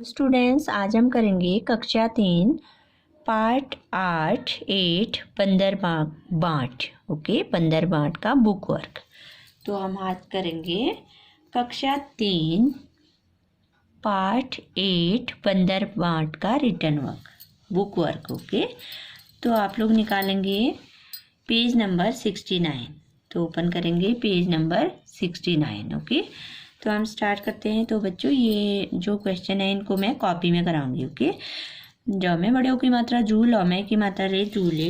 Students, आज हम करेंगे कक्षा 3 पार्ट 8 8 बंदरबाट। ओके, बंदरबाट का बुक वर्क। तो हम आज करेंगे कक्षा 3 पार्ट 8 बंदरबाट का written work, book work. Okay, तो आप लोग निकालेंगे पेज नंबर 69। तो ओपन करेंगे पेज नंबर 69। ओके, तो हम स्टार्ट करते हैं। तो बच्चों, ये जो क्वेश्चन है इनको मैं कॉपी में कराऊंगी। ओके, ज में बड़े की मात्रा जू, लौ में की मात्रा रे जूले,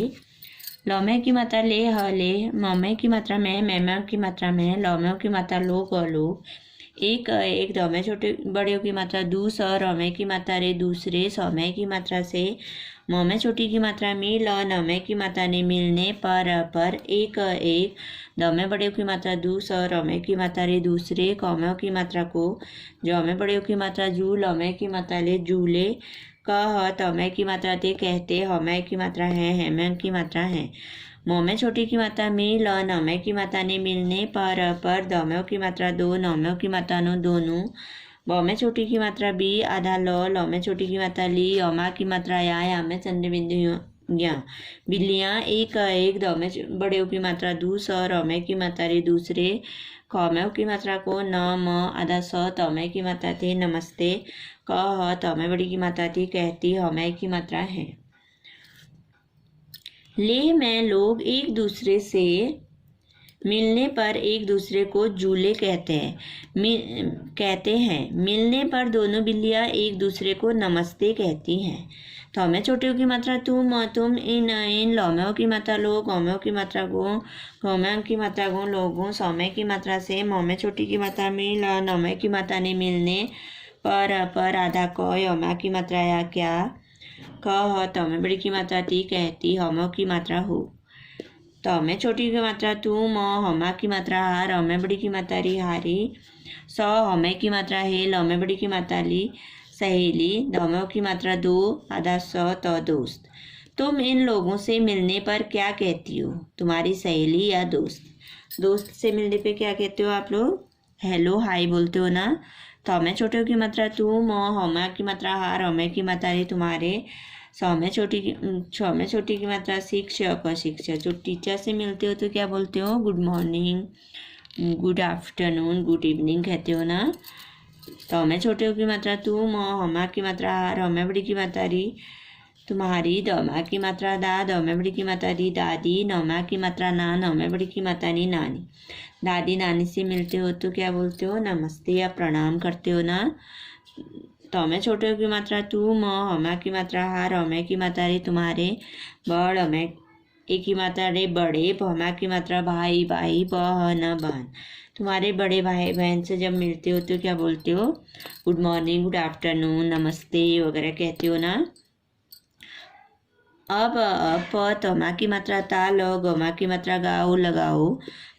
लौ में की मात्रा ले हले, म में की मात्रा में की मात्रा में, लौ में की मात्रा लो गलो, एक एक, दो में छोटे बड़े की मात्रा दू, स र में की मात्रा रे दूसरे, सौ में की मात्रा से, म में छोटी की मात्रा मिल, न में की मात्रा ने मिलने पर, एक एक, द में बड़े की मात्रा दू, स र में की मात्रा रे दूसरे, क में की मात्रा को, ज में बड़े की मात्रा जू, ल में की मात्रा ले जूले, क ह त में की मात्रा ते कहते, ह में की मात्रा है में की मात्रा है, म में छोटी की मात्रा मिल, न में की मात्रा ने मिलने पर, द में की मात्रा दो, न में की मात्रा नो दोनों, ब में छोटी की मात्रा बी आधा ल में छोटी की मात्रा ली, अमा की मात्रा या में चंद्र बिंदु या, बिल्लियाँ एक एक, द में बड़े की मात्रा दू, स र में की मात्रा रे दूसरे, क में की मात्रा को, न म आधा स, त में की मात्रा थे नमस्ते, क ह त में बड़ी की मात्रा थी कहती, ह में की मात्रा है। ले में लोग एक दूसरे से मिलने पर एक दूसरे को जूले कहते हैं। मिलने पर दोनों बिल्लियाँ एक दूसरे को नमस्ते कहती हैं। तो में छोटियों की मात्रा तुम, इन, लौमें की मात्रा लोग, गौमें की मात्रा गो, गौमें की मात्रा गो लोगों, सौमें की मात्रा से, मौमें छोटी की मात्रा मिल, नौमें की मात्रा ने मिलने पर आधा क, यौमा की मात्रा या क्या, क ह त में बड़ी की मात्रा ती कहती, हमों की मात्रा हो, त में छोटी की मात्रा तू, म हमा की मात्रा हार, ह में बड़ी की मात्रा री हारी, स हमें की मात्रा है, ल में बड़ी की मात्रा ली सहेली, द में की मात्रा दो आधा स त दोस्त। तुम इन लोगों से मिलने पर क्या कहती हो? तुम्हारी सहेली या दोस्त। दोस्त से मिलने पे क्या कहते हो आप लोग? हेलो, हाय बोलते हो ना। त में छोटे की मात्रा तू, म हमा की मात्रा हार, हमें की मात्रा रे तुम्हारे, छ में छोटी की मात्रा शिक्षक। जो टीचर से मिलते हो तो क्या बोलते हो? Good morning, good afternoon, good evening कहते हो ना। तो में छोटे की मात्रा तू, म हमा की मात्रा हार, हमें बड़ी की मात्रा री तुम्हारी, दमा की मात्रा दा, द में बड़ी की मात्रा री दादी, नमा की मात्रा ना, न में बड़ी की मात्रा नी नानी। दादी नानी से मिलते हो तो क्या बोलते हो? नमस्ते या प्रणाम करते हो ना। तो में छोटे की मात्रा तू, म हमा की मात्रा हार, हमें की मात्रा रे तुम्हारे, बड़ हमें एक की मात्रा रे बड़े, हमा की मात्रा भाई भाई, न बहन। तुम्हारे बड़े भाई बहन से जब मिलते हो तो क्या बोलते हो? गुड मॉर्निंग, गुड आफ्टरनून, नमस्ते वगैरह कहते हो ना। अब प तमा की मात्रा ता, ल गमा की मात्रा गाओ लगाओ,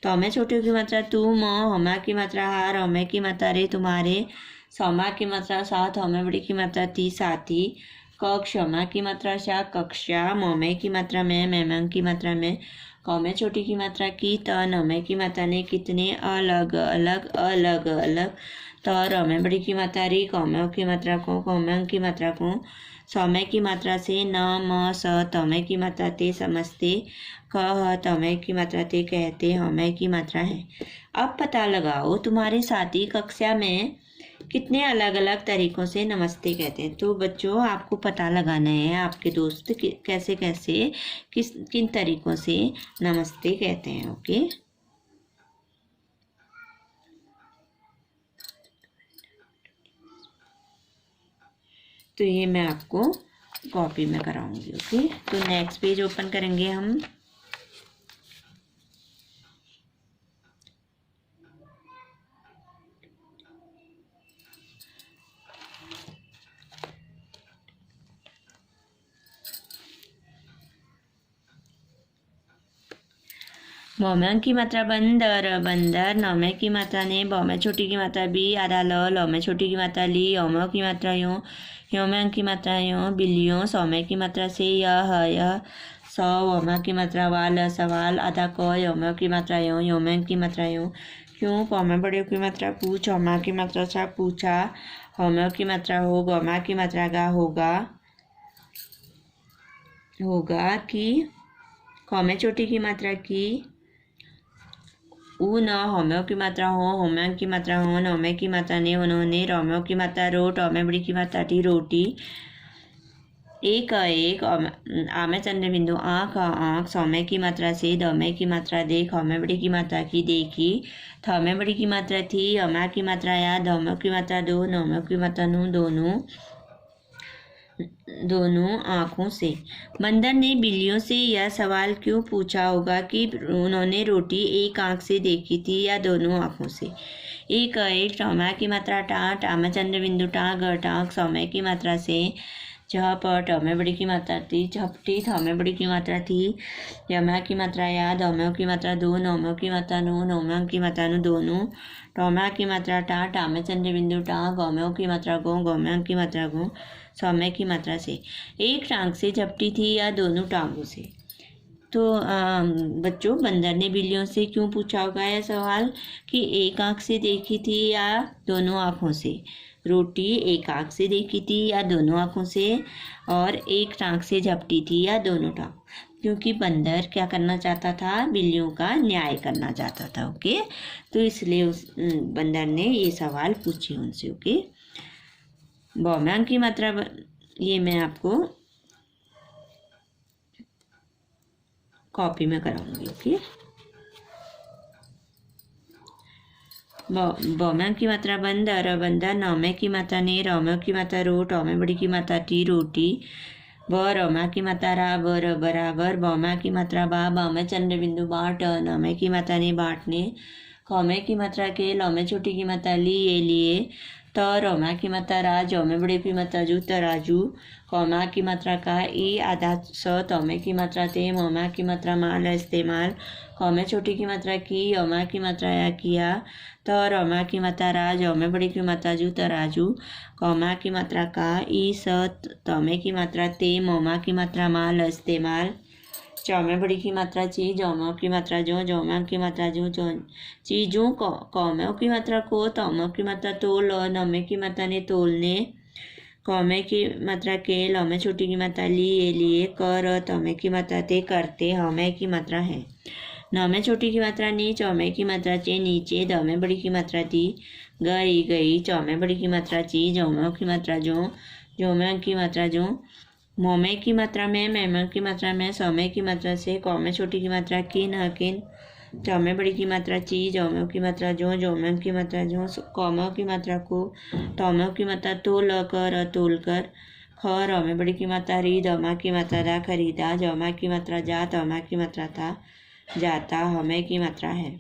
तो में छोटे की मात्रा तू, म हमा की मात्रा हार, हमें की मात्रा रे तुम्हारे, समा की मात्रा साथ, हमें बड़ी की मात्रा ती साथी, क क्षमा की मात्रा शा कक्षा, मोमे की मात्रा में, मैम की मात्रा में, क में छोटी की मात्रा की, त नमे की मात्रा ने कितने, अलग अलग अलग अलग, त र में बड़ी की मात्रा री, क में की मात्रा को, क में की मात्रा को, समय की मात्रा से, न म स, तमे की मात्रा ते समझते, क ह तमे की मात्रा ते कहते, हमें की मात्रा है। अब पता लगाओ तुम्हारे साथी कक्षा में कितने अलग अलग तरीकों से नमस्ते कहते हैं। तो बच्चों, आपको पता लगाना है आपके दोस्त कैसे कैसे किन तरीकों से नमस्ते कहते हैं। ओके, तो ये मैं आपको कॉपी में कराऊंगी। ओके, तो नेक्स्ट पेज ओपन करेंगे हम। बौमें की मात्रा बंदर बंदर, नौमें की मात्रा ने, बौमें छोटी की मात्रा बी आधा ल, लौमें छोटी की मात्रा ली, यौमें की मात्रा यों, योमें की मात्रा यों बिल्लियों, सौमें की मात्रा से यह, सौ वमा की मात्रा वाल सवाल, आधा क, यौमें की मात्रा यों, योमें की मात्रा यों, क्यों, पौमें बड़े की मात्रा पूछ, औमा की मात्रा सा पूछा, हौम्यों की मात्रा हो, गौमा की मात्रा गा होगा कि, कौमे चोटी की मात्रा की, ऊ न, हौम्यों की मात्रा हो, होम्यों की मात्रा हो, नौमे की मात्रा ने, उन्होंने, रौम्यों की मात्रा रो, टौमे बड़ी की मात्रा टी, रोटी, एक आमे चंद्र बिंदु आँख आँख, सौमे की मात्रा से, दौमे की मात्रा देख, हौमे बड़ी की मात्रा की देखी, थौमे बड़ी की मात्रा थी, अमा की मात्रा या, धौम्यों की मात्रा दो, नौम्यों की मात्रा नु, दोनों आँखों से। बंदर ने बिल्लियों से यह सवाल क्यों पूछा होगा कि उन्होंने रोटी एक आँख से देखी थी या दोनों आँखों से। एक टौमा की मात्रा टा, टामा चंद्र बिंदु टा, ग टाँक, सौमे की मात्रा से, झप, टौमे बड़ी की मात्रा थी, झपटी, थौमे बड़ी की मात्रा थी, यमा की मात्रा या, धौम्यों की मात्रा दो, नौम्यों की मात्रा नो, नौम्यों की मात्रा नु, दोनों, टौमा की मात्रा टा, टामे चंद्र बिंदु टा, गौम्यों की मात्रा गो, गौम्यों की मात्रा गो, सौम्य की मात्रा से। एक टांग से झपटी थी या दोनों टांगों से। तो बच्चों, बंदर ने बिल्लियों से क्यों पूछा होगा यह सवाल कि एक आँख से देखी थी या दोनों आँखों से। रोटी एक आँख से देखी थी या दोनों आँखों से, और एक टांग से झपटी थी या दोनों टांग, क्योंकि बंदर क्या करना चाहता था, बिल्लियों का न्याय करना चाहता था। ओके, तो इसलिए उस बंदर ने ये सवाल पूछे उनसे। ओके, बहुम्यांक की मात्रा ये मैं आपको कॉपी में कराऊंगी। ओके, बहुम्यांक की मात्रा बंदर, बंदर, नौमे की मात्रा ने, रौम्यों की मात्रा रो, टौमे बड़ी की मात्रा टी, रोटी, ब, रौमा की मात्रा रा, बर, बराबर, बहुम्यांक की मात्रा बा, बामे चंद्र बिंदु बाट, नौमे की मात्रा ने, बांटने, कौमे की मात्रा के, लौमे छोटी की मात्रा ली, ये लिए, त, रौमा की मात्रा रा, जौमे बड़े की मात्रा जू, तराजू, कौमा की मात्रा का, ई, आधा स, तौमे की मात्रा ते, मौमा की मात्रा माल, इस्तेमाल, कौमे छोटी की मात्रा की, यौमा की मात्रा या, किया, त, रौमा की मात्रा रा, जौमे बड़ी की मात्रा जू, तराजू, कौमा की मात्रा का, ई, स, तौमे की मात्रा ते, मौमा की मात्रा माल, इस्तेमाल, चौमे बड़ी की मात्रा ची, जौमों की मात्रा जो, जौमा की मात्रा जो, चीजों, कौमों की मात्रा को, तौमों की मात्रा तोल, और नौमे की मात्रा ने, तोलने, कौमे की मात्रा के, लौमे छोटी की मात्रा ली, ये लिए, कर, तौमे की मात्रा ते, करते, हौमे की मात्रा है, नौमे छोटी की मात्रा नी, चौमे की मात्रा चे, नीचे, दौमे बड़ी की मात्रा ती, गई गई, चौमे बड़ी की मात्रा ची, जौमों की मात्रा जो, जौमे की मात्रा जो, मोमे की मात्रा में, मैमों की मात्रा में, सौमे की मात्रा से, कौमे छोटी की मात्रा किन, हकिन, चौमे बड़ी की मात्रा ची, जौमों की मात्रा जो, जौमों की मात्रा जो, कौमों की मात्रा को, तौमों की मात्रा तोल कर, तोल कर, ख, रौमे बड़ी की मात्रा री, दौमा की मात्रा दा, खरीदा, जौमा की मात्रा जा, तौमा की मात्रा था, जाता, हमें की मात्रा है,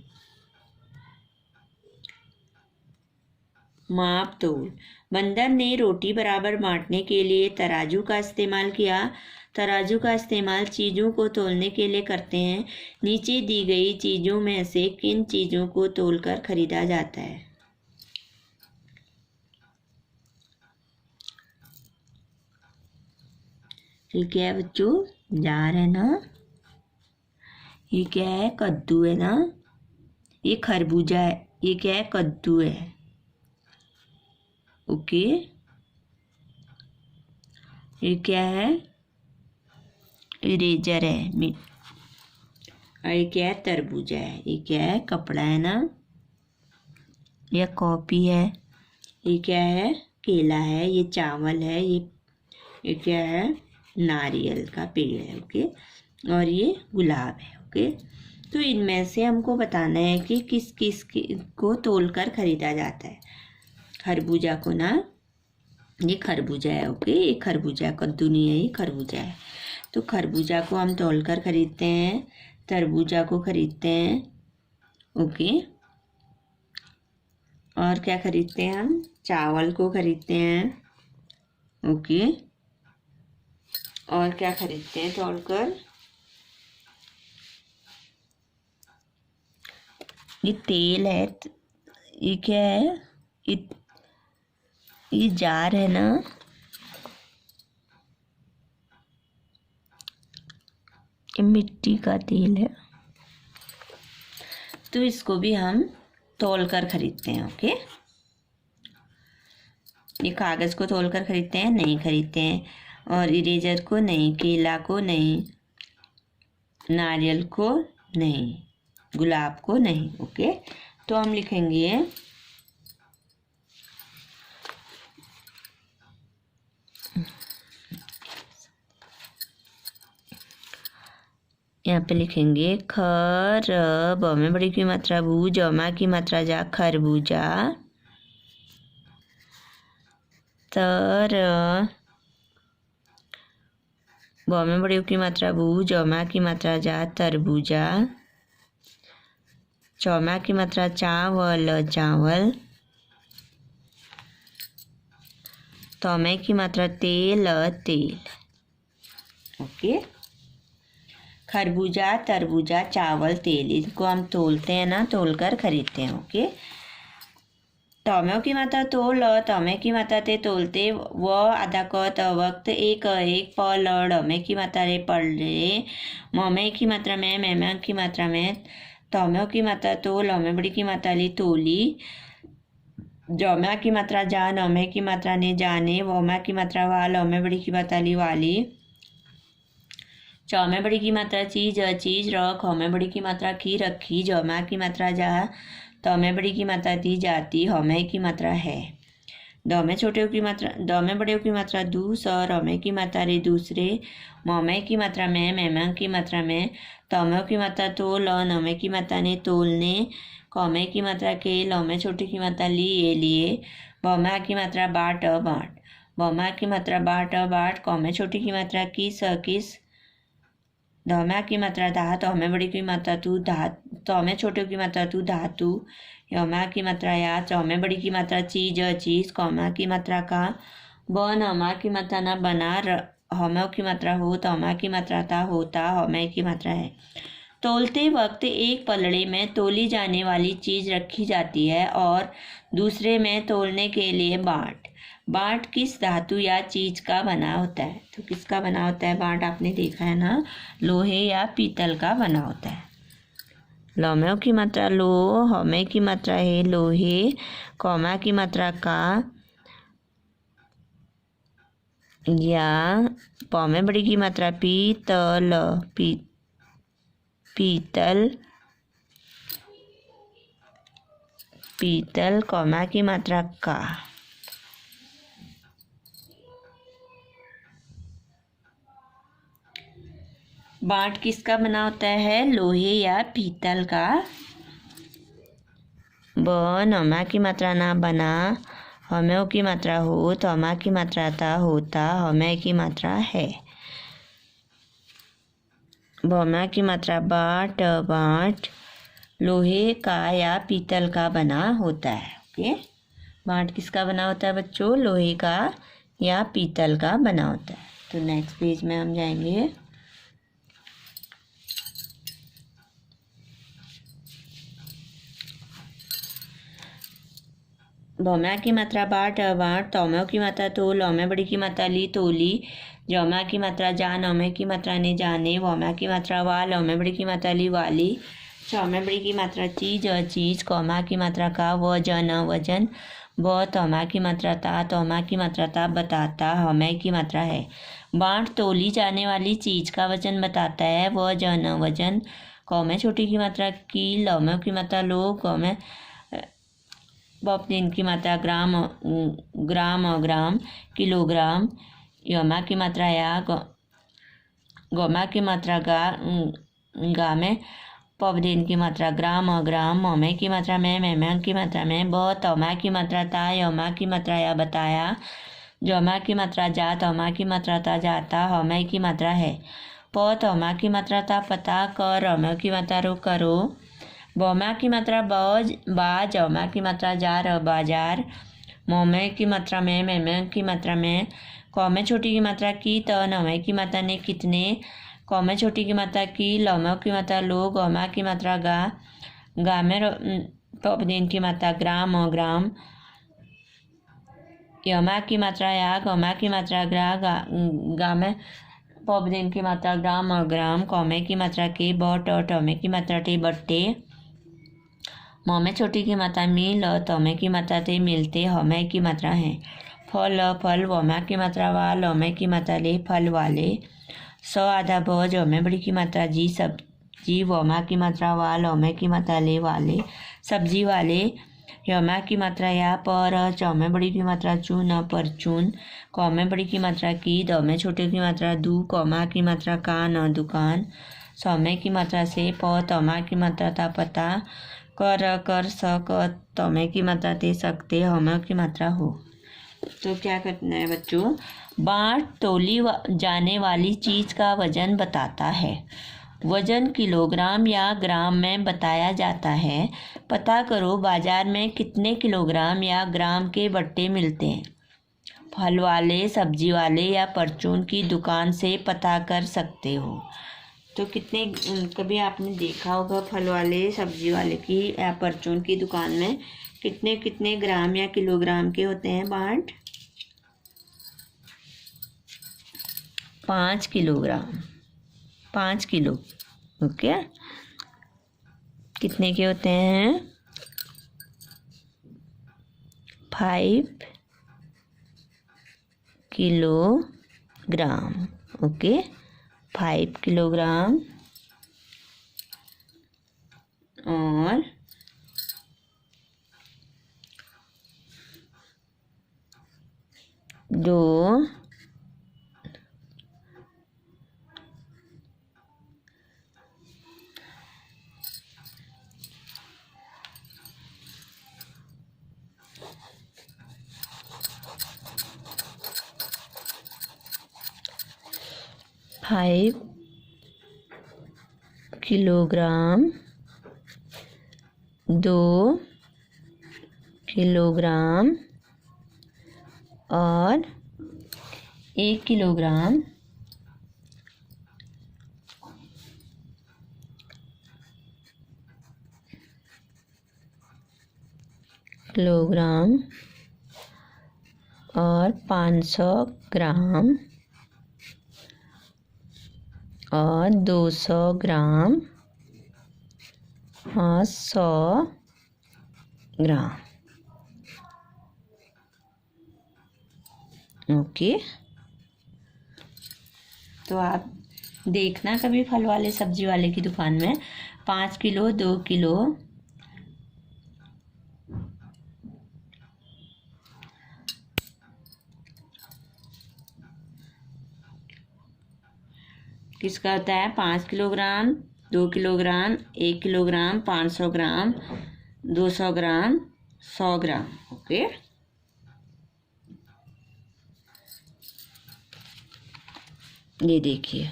माप तोल। बंदर ने रोटी बराबर बांटने के लिए तराजू का इस्तेमाल किया। तराजू का इस्तेमाल चीज़ों को तोलने के लिए करते हैं। नीचे दी गई चीज़ों में से किन चीज़ों को तोलकर खरीदा जाता है। ठीक है बच्चों, जार है ना, ये क्या है, कद्दू है ना, ये खरबूजा है, ये क्या है, कद्दू है। ओके, ये क्या है, इरेजर है, और ये क्या है, तरबूजा है। ये क्या है, कपड़ा है ना, यह कॉपी है। ये क्या है, केला है। ये चावल है। ये क्या है, नारियल का पेड़ है। ओके, और ये गुलाब है। ओके, तो इनमें से हमको बताना है कि किस किस को तोलकर खरीदा जाता है। खरबूजा को ना, ये खरबूजा है। ओके, ये खरबूजा है, कद्दू नहीं है, ये खरबूजा है। तो खरबूजा को हम तोलकर खरीदते हैं, तरबूजा को खरीदते हैं। ओके, और क्या खरीदते हैं हम, चावल को खरीदते हैं। ओके, और क्या खरीदते हैं तोलकर, ये तेल है। ये क्या है, ये जार है ना, ये मिट्टी का तेल है। तो इसको भी हम तोल कर खरीदते हैं। ओके, ये कागज़ को तोलकर खरीदते हैं? नहीं खरीदते हैं। और इरेजर को नहीं, केला को नहीं, नारियल को नहीं, गुलाब को नहीं। ओके, तो हम लिखेंगे यहाँ पे लिखेंगे खर, ब में बड़ी की मात्रा बू, जमा की मात्रा जा, खरबूजा। तर, ब में बड़ी की मात्रा बू, जमा की मात्रा जा, तरबूजा। चौमा की मात्रा चावल, चावल। तौमे की मात्रा तेल, तेल। ओके, खरबूजा, तरबूजा, चावल, तेल, इनको हम तोलते हैं ना, तोलकर खरीदते हैं। ओके, तौम्यों की मात्रा तोल, तौमे की मात्रा ते तोलते, व आधा क त वक्त, एक प ल ड में की मात्रा रे पढ़ रे, मोमे की मात्रा में, मैम की मात्रा में, तौम्यों की मात्रा तोल, में बड़ी की मात्रा ली तोली, जौम्या की मात्रा जा, नौमे की मात्रा ने जाने, वोमा की मात्रा वाल, में बड़ी की मात्रा ली वाली, चौ में बड़ी की मात्रा चीज, चीज रख, हौ में बड़ी की मात्रा की रखी, जौमा की मात्रा जा, तौ में बड़ी की मात्रा दी जाती, हौ में की मात्रा है, दौ में छोटे की मात्रा, दौ में बड़े की मात्रा दू, स रौ में की मात्रा रे दूसरे, मौ में की मात्रा में, मैम की मात्रा में, तौ में की मात्रा तोल, नौ में की मात्रा ने तोलने, कौ में की मात्रा के, लौ में छोटी की मात्रा लिए, लिए, बौमा की मात्रा बाट, बाट, बौमा की मात्रा बाट, बाट, कौ में छोटी की मात्रा किस, किस, धौम्या की मात्रा धा, तौ में बड़ी की मात्रा तू, धा, तौ में छोटे की मात्रा तू, धातु, यौमा की मात्रा या, चौ में बड़ी की मात्रा चीज, चीज, कौमा की मात्रा का, ब, नौमा की मात्रा ना, बना, हौम्यों की मात्रा हो, तौमा की मात्रा था, होता, हौमे की मात्रा है। तोलते वक्त एक पलड़े में तोली जाने वाली चीज रखी जाती है और दूसरे में तोलने के लिए बाट। बाट किस धातु या चीज का बना होता है? तो किसका बना होता है बाट? आपने देखा है ना, लोहे या पीतल का बना होता है। लौम्यों की मात्रा लो, हौमे की मात्रा है लोहे, कौमा की मात्रा का, या पौ में बड़ी की मात्रा पीतल, पीतल, पीतल, कौमा की मात्रा का। बाट किसका बना होता है? लोहे या पीतल का। ब, नौमा की मात्रा ना, बना, हौम्यों की मात्रा हो, तौमा की मात्रा था, होता, हौमे की मात्रा है। भौमा की मात्रा बाट, बाट, लोहे का या पीतल का बना होता है। ओके, बाट किसका बना होता है बच्चों? लोहे का या पीतल का बना होता है। तो नेक्स्ट पेज में हम जाएंगे। भौम्या की मात्रा बाट, बाट, तौम्यों की मात्रा तो, लौम्या बड़ी की मात्रा ली, तोली, जौम्या की मात्रा जा, नौमे की मात्रा ने जाने, वौम्या की मात्रा वा, लौम्या बड़ी की मात्रा ली वाली, चौम्या बड़ी की मात्रा चीज, चीज, कौमा की मात्रा का, वजन, वजन, ब, तौमा की मात्रा ता, तौमा की मात्रा ता, बताता, हौमे की मात्रा है। बाट तोली जाने वाली चीज का वजन बताता है, वजन, वजन, कौमे छोटी की मात्रा की, लौम्यों की मात्रा लो, कौमे दिन की मात्रा ग्राम, ग्राम, ग्राम, किलोग्राम, यौमा की मात्रा या, गौमा की मात्रा गा, गा में, पवदिन की मात्रा ग्राम, ग्राम, मौमे की मात्रा में, मैम की मात्रा में, ब, तौमा की मात्रा ता, यौमा की मात्रा या, बताया, जौमा की मात्रा जा, तौमा की मात्रा ता, जाता, हौमे की मात्रा है। प, तौमा की मात्रा ता, पता कर, हौमे की मात्रा रो, करो, बौमा की मात्रा बौज, बा, जौमा की मात्रा जार, बाजार, मौमे की मात्रा में, मैम की मात्रा में, कौमे छोटी की मात्रा की, त, नौमे की मात्रा ने, कितने, कौमे छोटी की मात्रा की, लौम्यों की मात्रा लो, गौमा की मात्रा गा, गा में पवदिन की मात्रा ग्राम, ग्राम, यौमा की मात्रा या, गौमा की मात्रा ग्रा, गा में पवदिन की मात्रा ग्राम, ग्राम, कौमे की मात्रा के, ब, टौमे की मात्रा टे, बट्टे, मौमे छोटी की मात्रा मिल, तौमे की मात्रा ते, मिलते, हौमे की मात्रा है। फल फल, वमा की मात्रा वा, लौमे की मात्रा ले, फल वाले। स आधा ब, जौमे बड़ी की मात्रा जी, सब्जी, वमा की मात्रा वा, लौमे की मात्रा ले, वाले, सब्जी वाले। यमा की मात्रा या, पर, चौमे बड़ी की मात्रा चू, न, परचून। कौमे बड़ी की मात्रा की, दौमे छोटे की मात्रा दू, कौमा की मात्रा का, न, दुकान। सौमे की मात्रा से, प, तौमा की मात्रा ता, पता। कर स, क, तौमे की मात्रा ते, सकते, हौमे की मात्रा हो। तो क्या करना है बच्चों? बाँट तौली जाने वाली चीज़ का वजन बताता है। वजन किलोग्राम या ग्राम में बताया जाता है। पता करो बाजार में कितने किलोग्राम या ग्राम के बट्टे मिलते हैं। फल वाले, सब्जी वाले या परचून की दुकान से पता कर सकते हो। तो कितने, कभी आपने देखा होगा फल वाले, सब्जी वाले की या परचून की दुकान में कितने कितने ग्राम या किलोग्राम के होते हैं बाट? 5 किलोग्राम, 5 किलो। ओके, कितने के होते हैं? 5 किलोग्राम। ओके, 5 किलोग्राम और 2 5 किलोग्राम, 2 किलोग्राम और 1 किलोग्राम। किलोग्राम और 500 ग्राम और 200 ग्राम और 100 ग्राम। ओके, तो आप देखना कभी फल वाले, सब्जी वाले की दुकान में 5 किलो, 2 किलो, किसका होता है? 5 किलोग्राम, 2 किलोग्राम, 1 किलोग्राम, 500 ग्राम, 200 ग्राम, 100 ग्राम। ओके, ये देखिए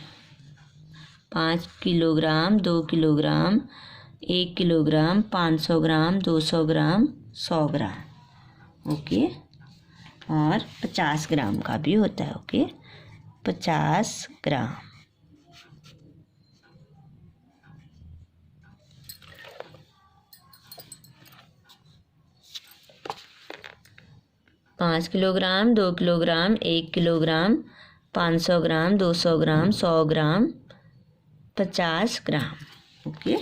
5 किलोग्राम, 2 किलोग्राम, 1 किलोग्राम, 500 ग्राम, 200 ग्राम, 100 ग्राम। ओके, और 50 ग्राम का भी होता है। ओके, 50 ग्राम। पाँच किलोग्राम, 2 किलोग्राम, 1 किलोग्राम, 500 ग्राम, 200 ग्राम, 100 ग्राम, 50 ग्राम। ओके,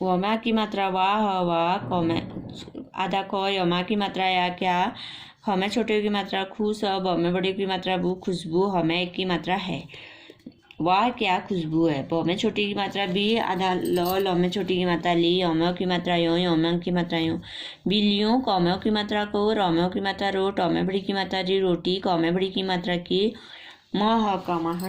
वमा की मात्रा वाह, वाह, कौमे आधा क, यमा की मात्रा या, क्या, हमें छोटे की मात्रा खू, सब, हमें बड़े की मात्रा बू, खुशबू, हमें एक की मात्रा है। वाह क्या खुशबू है। ब में छोटी की मात्रा बी, आधा ल में छोटी की मात्रा ली, यमो की मात्रा यो, यमो की मात्रा यो, बिल्लियों, कौमों की मात्रा को, रोमों की मात्रा रो, टौमे बड़ी की मात्रा जी, रोटी, कौमे बड़ी की मात्रा की, मह कमह,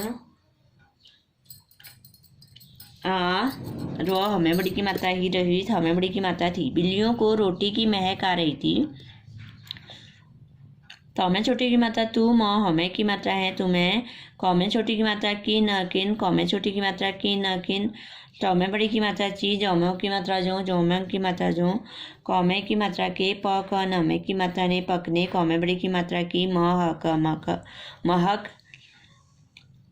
रो हमें बड़ी की मात्रा ही रही, हमें बड़ी की मात्रा थी। बिल्लियों को रोटी की महक आ रही थी। तो में छोटी की मात्रा तू, म हमें की मात्रा है तुम्हें, कौमे छोटी की मात्रा की, न, किन, कौमे छोटी की मात्रा की, न, किन, टौमे बड़ी की मात्रा ची, जौमों की मात्रा जो, जौमों की मात्रा जो, कौमे की मात्रा के, प, क, नमे की मात्रा ने, पकने, कौमे बड़ी की मात्रा की, महक, महक,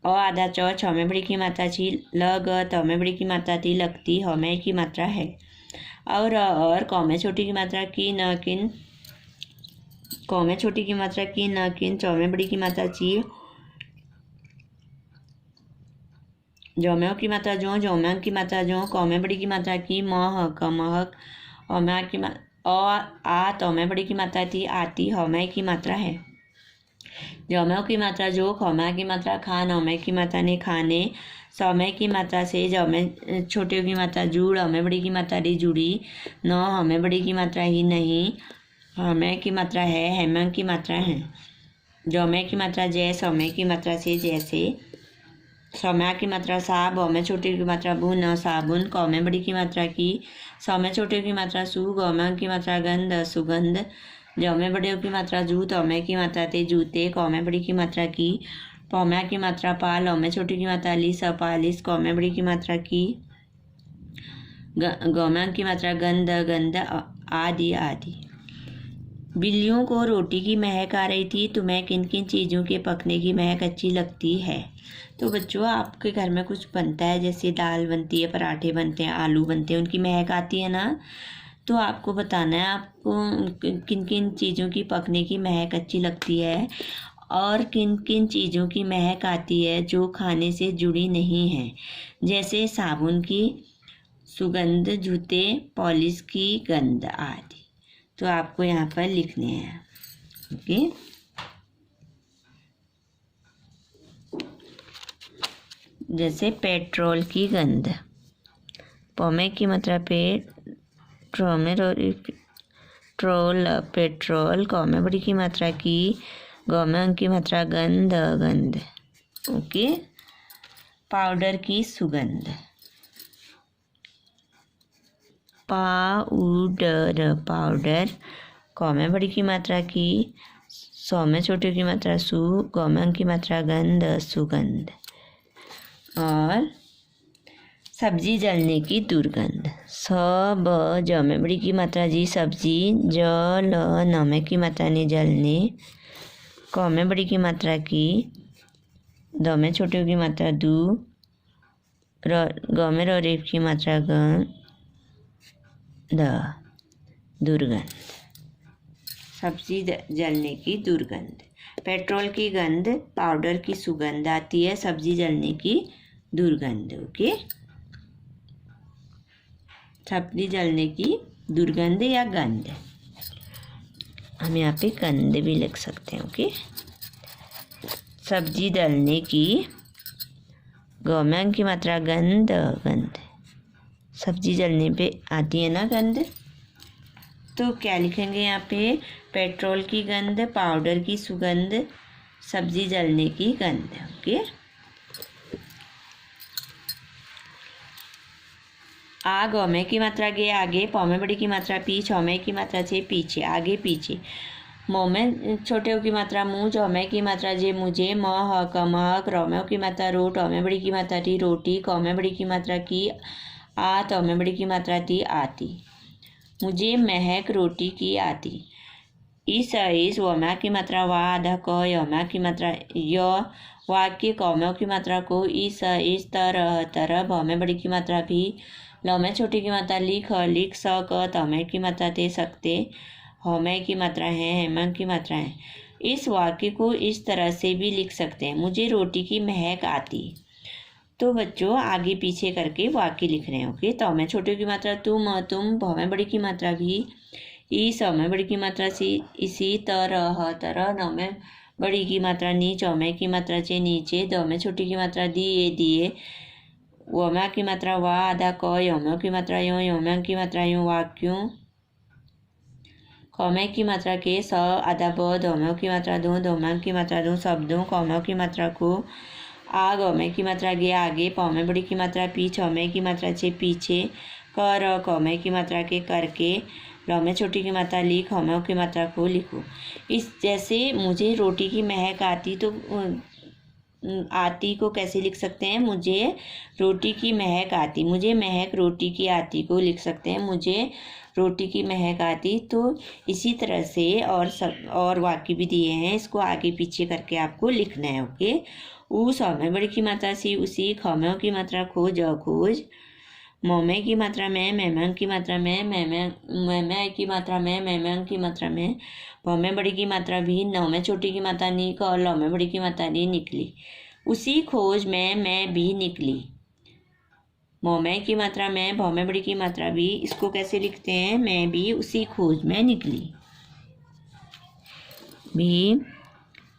आधा च, छमे बड़ी की मात्रा छी, लग, तमे बड़ी की मात्रा थी, लगती, हमें की मात्रा है। और कौमे छोटी की मात्रा की, न, किन, कौ में छोटी की मात्रा की न किन, चौ में बड़ी की मात्रा ची, जौ में की मात्रा जो, जौ में की मात्रा जो, कौ में बड़ी की मात्रा की महक महक, औ में की आ तौ में बड़ी की मात्रा थी आती, हौ में की मात्रा है। जौ में की मात्रा जो, खौ में की मात्रा खा, नौ में की मात्रा ने खाने, सौ में की मात्रा से, जौ में छोटे की मात्रा जुड़, औ में बड़ी की मात्रा री जुड़ी, नौ हौ में बड़ी की मात्रा ही नहीं, हौ में की मात्रा है में की मात्रा है। जौ में की मात्रा जय, सौ में की मात्रा से जैसे, सौ में की मात्रा सा, बौ में छोटे की मात्रा बू, न साबुन, कौ में बड़ी की मात्रा की, सौ में छोटे की मात्रा सु, गौ में की मात्रा गंध सुगंध, जौ में बड़े की मात्रा जू, तौ में की मात्रा ते जूते, कौ में बड़ी की मात्रा की, पौ में की मात्रा पा, लौ में छोटी की मात्रा ली सपालिस, कौ में बड़ी की मात्रा की, गौ में की मात्रा गंध गंध आदि आदि। बिल्लियों को रोटी की महक आ रही थी। तुम्हें किन किन चीज़ों के पकने की महक अच्छी लगती है? तो बच्चों, आपके घर में कुछ बनता है, जैसे दाल बनती है, पराठे बनते हैं, आलू बनते हैं, उनकी महक आती है ना, तो आपको बताना है आपको किन किन चीज़ों की पकने की महक अच्छी लगती है और किन किन चीज़ों की महक आती है जो खाने से जुड़ी नहीं है, जैसे साबुन की सुगंध, जूते पॉलिश की गंध आदि। तो आपको यहाँ पर लिखने हैं। ओके, जैसे पेट्रोल की गंध, पौमे की मात्रा ट्रोल पेट्रोल, कौ में बड़ी की मात्रा की, गौ में की मात्रा गंध गंध। ओके, पाउडर की सुगंध, पाउडर पाउडर, कौ में बड़ी की मात्रा की, सौ में छोटे की मात्रा सु, गौ में की मात्रा गंध सुगंध। और सब्जी जलने की दुर्गंध, सब ज में बड़ी की मात्रा जी सब्जी, जल न में की मात्रा ने जलने, कौ में बड़ी की मात्रा की, द में छोटे की मात्रा दू, गौ में रेफ की मात्रा ग, द दुर्गंध, सब्जी जलने की दुर्गंध। पेट्रोल की गंध, पाउडर की सुगंध आती है, सब्जी जलने की दुर्गंध। ओके, सब्जी जलने की दुर्गंध या गंध, हम यहाँ पे गंध भी लिख सकते हैं। ओके, सब्जी जलने की, गौमैंग की मात्रा गंध गंध, सब्जी जलने पे आती है ना गंध, तो क्या लिखेंगे यहाँ पे? पेट्रोल की गंध, पाउडर की सुगंध, सब्जी जलने की गंध। ओके, आ गौ में की मात्रा गे आगे, पौ में बड़ी की मात्रा पी, छौ में की मात्रा छे पीछे, आगे पीछे, मौ में छोटे की मात्रा मुँह, जौ में की मात्रा जे मुझे, म ह क महक, रौ में की मात्रा रो, टौ में बड़ी की मात्रा टी रोटी, कौ में बड़ी की मात्रा की, आ तौ में बड़ी की मात्रा ती आती, मुझे महक रोटी की आती। इस व में की मात्रा वा, आधा क, य में की मात्रा य, वाक्य कौ में की मात्रा को, इस तरह तरह, भ में बड़ी की मात्रा भी, ल में छोटी की मात्रा लिख लिख, स क, त में की मात्रा ते सकते, ह में की मात्रा है में की मात्रा है। इस वाक्य को इस तरह से भी लिख सकते हैं, मुझे रोटी की महक आती। तो बच्चों, आगे पीछे करके वाक्य लिख रहे हैं। ओके, तो में छोटे की मात्रा तुम, भ में बड़ी की मात्रा भी, ई, स में बड़ी की मात्रा सी, इसी तरह तरह, न में बड़ी की मात्रा नी, चौ में की मात्रा चे नीचे, द में छोटी की मात्रा दिए दिए, व में की मात्रा वा, आधा क, य में की मात्रा यो में की मात्रा यो वाक्यों, ख में की मात्रा के, स आधा ब, ध में की मात्रा दो, ध में की मात्रा दो शब्दों, क में की मात्रा को, आ ग में की मात्रा गे आगे, प में बड़ी की मात्रा पी, छ में की मात्रा छे पीछे, कर, क में की मात्रा के करके, ल में छोटी की मात्रा ली, ख में की मात्रा को लिखो। इस जैसे मुझे रोटी की महक आती, तो आती को कैसे लिख सकते हैं? मुझे रोटी की महक आती, मुझे महक रोटी की आती को लिख सकते हैं, मुझे रोटी की महक आती। तो इसी तरह से और वाक्य भी दिए हैं, इसको आगे पीछे करके आपको लिखना है। ओके, उ, स में बड़ी की मात्रा सी उसी, ख में की मात्रा खोज खोज, मोमे की मात्रा में, मैमंग की मात्रा में, मैमे की मात्रा में, मैमंग की मात्रा में, भौमे बड़ी की मात्रा भी, नौमे छोटी की मात्रा निक और लौमे बड़ी की मात्रा नी निकली। उसी खोज में मैं भी निकली। मोमे की मात्रा में, भौमे बड़ी की मात्रा भी, इसको कैसे लिखते हैं? मैं भी उसी खोज में निकली। भी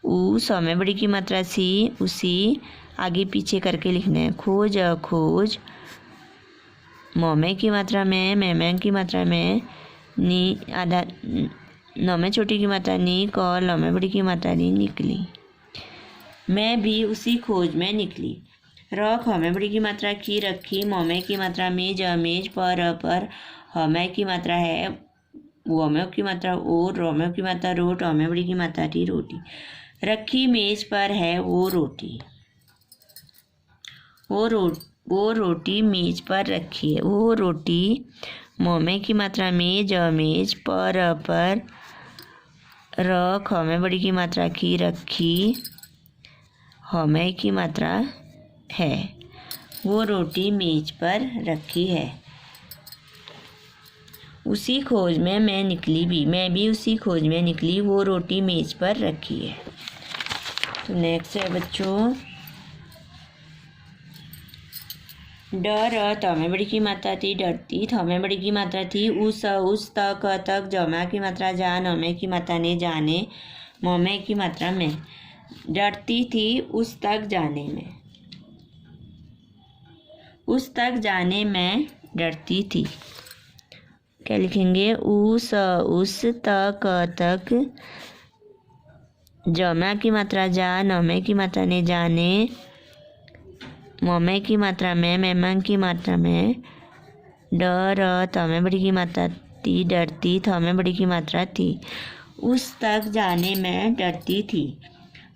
ऊ, सौमे बड़ी की मात्रा सी, उसी आगे पीछे करके लिखना है। खोज खोज, मोमे की मात्रा में, मैमे की मात्रा में, नी आधा, नौमे छोटी की मात्रा नीक और लौमे बड़ी की मात्रा नी निकली। मैं भी उसी खोज में निकली। रख हौमे बड़ी की मात्रा की रखी, मोमे की मात्रा मेज मेज पर, हौमे की मात्रा है, वोमे की मात्रा और, रोमे की मात्रा रोट, हौमे बड़ी की मात्रा टी रोटी। रखी मेज पर है वो रोटी, वो रोटी मेज पर रखी है। वो रोटी, मोमे की मात्रा मेज मेज पर, रख हौमे बड़ी की मात्रा की रखी, हौमे की मात्रा है, वो रोटी मेज पर रखी है। उसी खोज में मैं निकली भी, मैं भी उसी खोज में निकली, वो रोटी मेज पर रखी है। तो नेक्स्ट है बच्चों, डर, थौमे बड़ी की मात्रा थी, डरती, थौमे बड़ी की मात्रा थी, उस तक, जौमा की मात्रा जा, नौमे की मात्रा ने, जाने, मोमे की मात्रा में। डरती थी उस तक जाने में, उस तक जाने में डरती थी। क्या लिखेंगे? उस तक, जौमा की मात्रा जा, नौमे की मात्रा ने, जाने, मोमे की मात्रा में, मैमंग की मात्रा में। डर, थौमे बड़ी की मात्रा थी, डरती, थौमे बड़ी की मात्रा थी, उस तक जाने में डरती थी।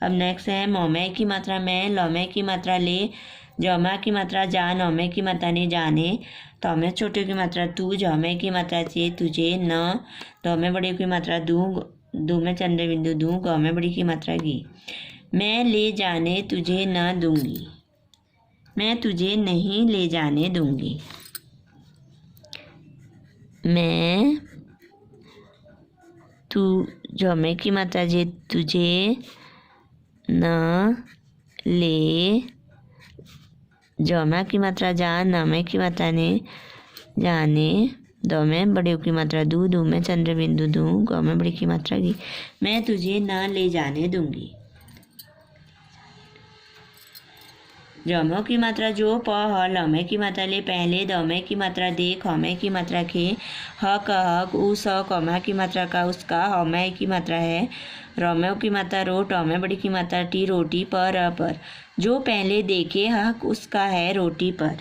अब नेक्स्ट है, मोमे की मात्रा में, लौमे की मात्रा ले, जौमा की मात्रा जा, नौमे की मात्रा ने, जाने, थौमे छोटे की मात्रा तू, जौमे की मात्रा से, तुझे, न, धौमे बड़ी की मात्रा दू में चंद्र बिंदु दू, गौमे बड़ी की मात्रा गी। मैं ले जाने तुझे न दूंगी, मैं तुझे नहीं ले जाने दूंगी। मैं, तू, जौमे की मात्रा जे, तुझे, न, ले, जौमा की मात्रा जा, नौमे की मात्रा ने, जाने, दौमे बड़े की मात्रा दू में चंद्र बिंदु दू, गौमे बड़ी की मात्रा गी। मैं तुझे न ले जाने दूंगी। जौमों की मात्रा जो, प, ह, लौमे की मात्रा ले, पहले, दौमे की मात्रा दे, खौमे की मात्रा खे, हक, उ, स, कौमा की मात्रा का, उसका, हौमे की मात्रा है, रोमे की मात्रा रो, टौमे बड़ी की मात्रा टी, रोटी, पर। जो पहले देखे हक उसका है रोटी पर,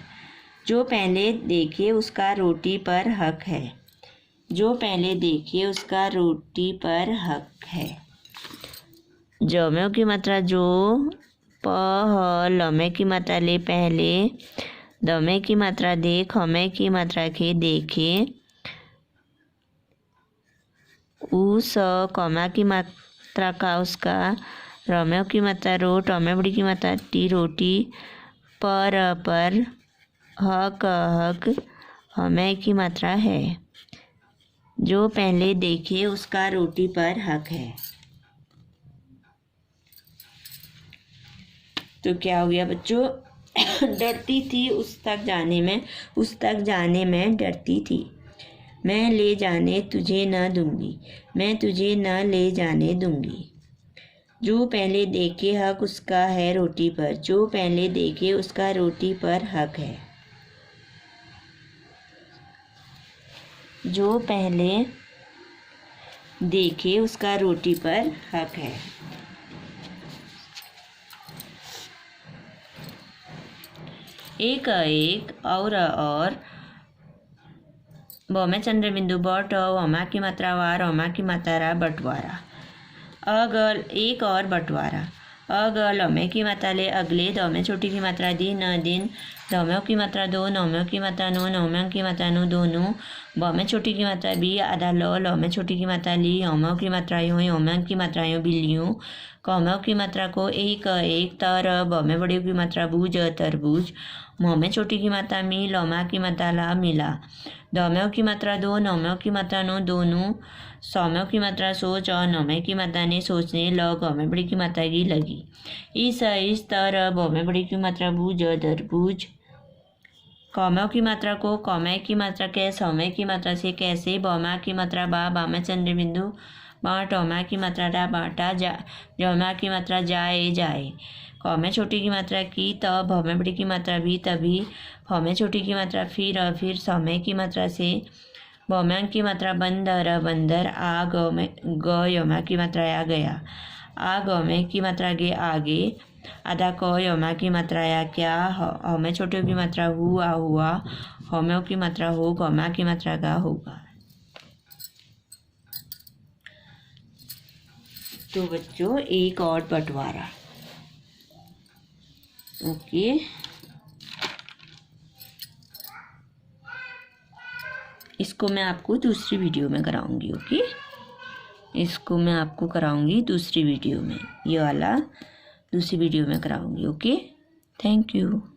जो पहले देखे उसका रोटी पर हक है, जो पहले देखे उसका रोटी पर हक है। जौमों की मात्रा जो, प, ह, लौमे की मात्रा ले, पहले, दौमे की मात्रा दे, खौमे की मात्रा खे, देखे, उ, स, कौमा की मात्रा का, उसका, रोमे की मात्रा रो, टौमे बड़ी की मात्रा टी, रोटी, पर, हक, हौमे की मात्रा है। जो पहले देखे उसका रोटी पर हक है। तो क्या हो गया बच्चों? डरती थी उस तक जाने में, उस तक जाने में डरती थी। मैं ले जाने तुझे न दूंगी, मैं तुझे न ले जाने दूंगी। जो पहले देखे हक उसका है रोटी पर, जो पहले देखे उसका रोटी पर हक है। जो पहले देखे उसका रोटी पर हक है। एक और ब में चंद्र बिंदु बट, वमा की मात्रा वार, वमा की मात्रा बंटवारा। अगल, एक और बंटवारा। अगल, लौमे की मात्रा ले, अगले, दौमे छोटी की मात्रा दी, न दिन, लौम्यों की मात्रा दो, नौम्यों की मात्रा नो, नौम्यों की मात्रा नो, दोनों। ब में छोटी की मात्रा बी, आधा लौ में छोटी की मात्रा ली, यौम्यों की मात्रा यूँ, यौम्यों की मात्रा यूँ, बिल्लियों। कौम्यों की मात्रा को एक, तर। ब में बड़ी की मात्रा बूझ, तरबूज। म में छोटी की मात्रा मी, लौमा की मात्रा ला, मिला। दौम्यों की मात्रा दो, नौम्यों की मात्रा नो, दोनों। सौम्यों की मात्रा सोच और नौम्यों की मात्रा ने, सोचने। ल ग में बड़ी की मात्रा की, लगी। इस, तर। ब में बड़ी की मात्रा बूझ, तरबूज। कौम्यों की मात्रा को कौम्य की मात्रा के, सौम्य की मात्रा से कैसे। बौम्या की मात्रा बा में चंद्र बिंदु। ब टौम्या की मात्रा डा, बाटा। जौम्या की मात्रा जाए, जाए। कौम्य छोटी की मात्रा की, त। भ में बड़ी की मात्रा भी, तभी। फ में छोटी की मात्रा फिर। सौम्य की मात्रा से। बौम्या की मात्रा बंदर, बंदर। आ ग यौम्या की मात्रा आ, गया। आ गौम्य की मात्रा गे, आगे। आधा क यौम्या की मात्रा या, क्या। ह में छोटे की मात्रा हुआ, हुआ। हौम्यों की मात्रा हो, गौम्या की मात्रा का, होगा। तो बच्चों एक और बंटवारा। ओके, इसको मैं आपको दूसरी वीडियो में कराऊंगी। ओके, इसको मैं आपको कराऊंगी दूसरी वीडियो में, ये वाला दूसरी वीडियो में कराऊंगी। Okay, thank you.